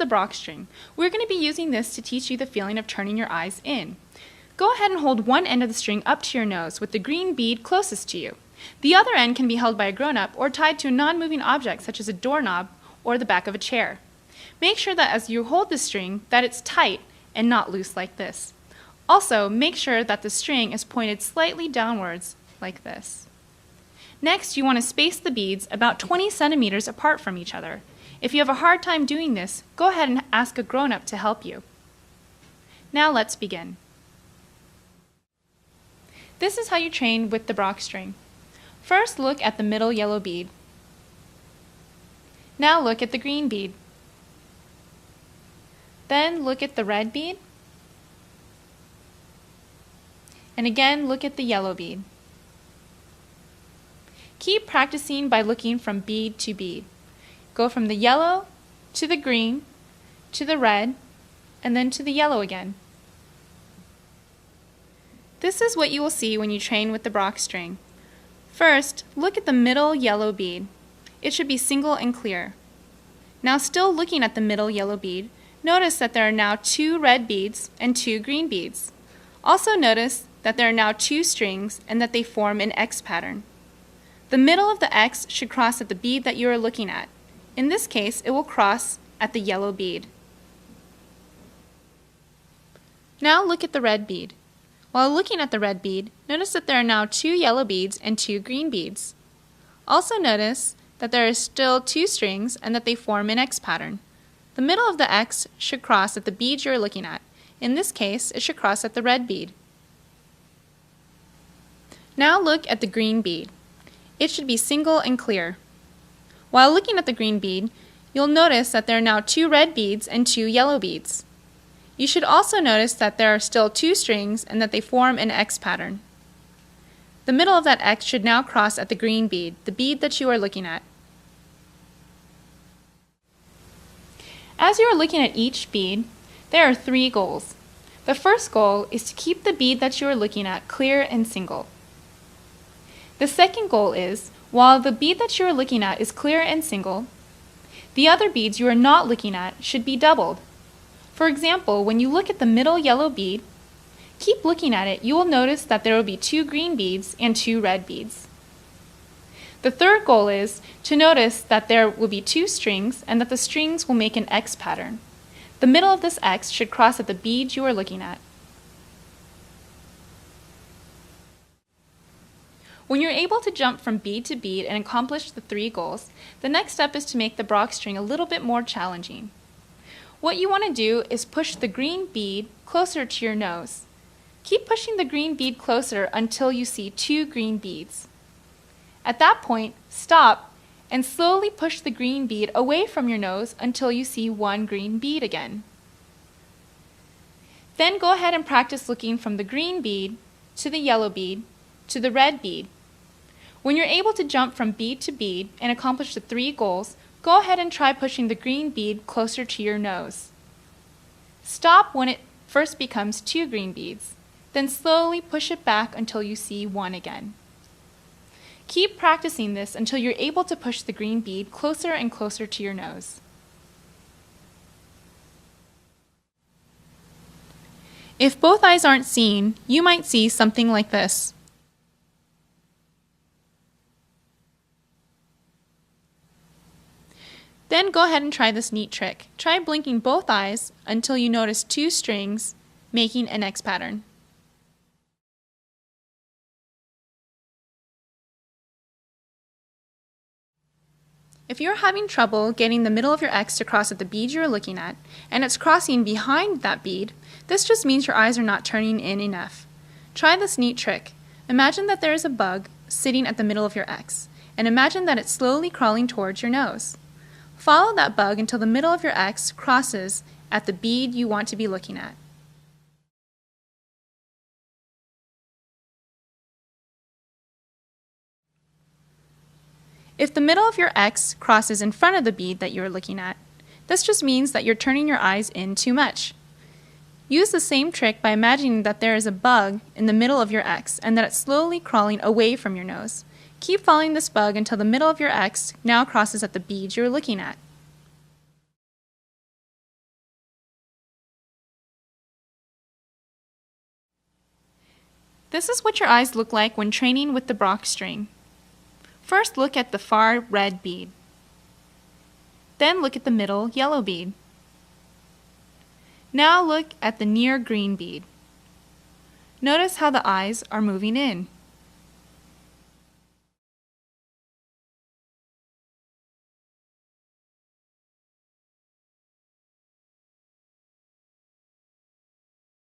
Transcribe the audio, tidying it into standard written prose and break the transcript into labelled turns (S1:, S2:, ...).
S1: the Brock string. We're going to be using this to teach you the feeling of turning your eyes in. Go ahead and hold one end of the string up to your nose with the green bead closest to you. The other end can be held by a grown-up or tied to a non-moving object such as a doorknob or the back of a chair. Make sure that as you hold the string that it's tight and not loose like this. Also, make sure that the string is pointed slightly downwards like this. Next, you want to space the beads about 20 centimeters apart from each other. If you have a hard time doing this, go ahead and ask a grown-up to help you. Now let's begin. This is how you train with the Brock string. First, look at the middle yellow bead. Now look at the green bead. Then look at the red bead. And again, look at the yellow bead. Keep practicing by looking from bead to bead. Go from the yellow to the green to the red and then to the yellow again. This is what you will see when you train with the Brock string. First, look at the middle yellow bead. It should be single and clear. Now, still looking at the middle yellow bead, notice that there are now 2 red beads and 2 green beads. Also notice that there are now 2 strings and that they form an X pattern. The middle of the X should cross at the bead that you are looking at. In this case, it will cross at the yellow bead. Now look at the red bead. While looking at the red bead, notice that there are now 2 yellow beads and 2 green beads. Also notice that there are still 2 strings and that they form an X pattern. The middle of the X should cross at the bead you're looking at. In this case, it should cross at the red bead. Now look at the green bead. It should be single and clear. While looking at the green bead, you'll notice that there are now 2 red beads and 2 yellow beads. You should also notice that there are still 2 strings and that they form an X pattern. The middle of that X should now cross at the green bead, the bead that you are looking at. As you are looking at each bead, there are 3 goals. The first goal is to keep the bead that you are looking at clear and single. The second goal is, while the bead that you are looking at is clear and single, the other beads you are not looking at should be doubled. For example, when you look at the middle yellow bead, keep looking at it, you will notice that there will be 2 green beads and 2 red beads. The third goal is to notice that there will be 2 strings and that the strings will make an X pattern. The middle of this X should cross at the bead you are looking at. When you're able to jump from bead to bead and accomplish the 3 goals, the next step is to make the Brock string a little bit more challenging. What you want to do is push the green bead closer to your nose. Keep pushing the green bead closer until you see 2 green beads. At that point, stop and slowly push the green bead away from your nose until you see 1 green bead again. Then go ahead and practice looking from the green bead to the yellow bead to the red bead. When you're able to jump from bead to bead and accomplish the 3 goals, go ahead and try pushing the green bead closer to your nose. Stop when it first becomes 2 green beads, then slowly push it back until you see 1 again. Keep practicing this until you're able to push the green bead closer and closer to your nose. If both eyes aren't seen, you might see something like this. Then go ahead and try this neat trick. Try blinking both eyes until you notice 2 strings making an X pattern. If you're having trouble getting the middle of your X to cross at the bead you're looking at, and it's crossing behind that bead, this just means your eyes are not turning in enough. Try this neat trick. Imagine that there is a bug sitting at the middle of your X, and imagine that it's slowly crawling towards your nose. Follow that bug until the middle of your X crosses at the bead you want to be looking at. If the middle of your X crosses in front of the bead that you are looking at, this just means that you're turning your eyes in too much. Use the same trick by imagining that there is a bug in the middle of your X and that it's slowly crawling away from your nose. Keep following this bug until the middle of your X now crosses at the bead you're looking at. This is what your eyes look like when training with the Brock string. First look at the far red bead. Then look at the middle yellow bead. Now look at the near green bead. Notice how the eyes are moving in.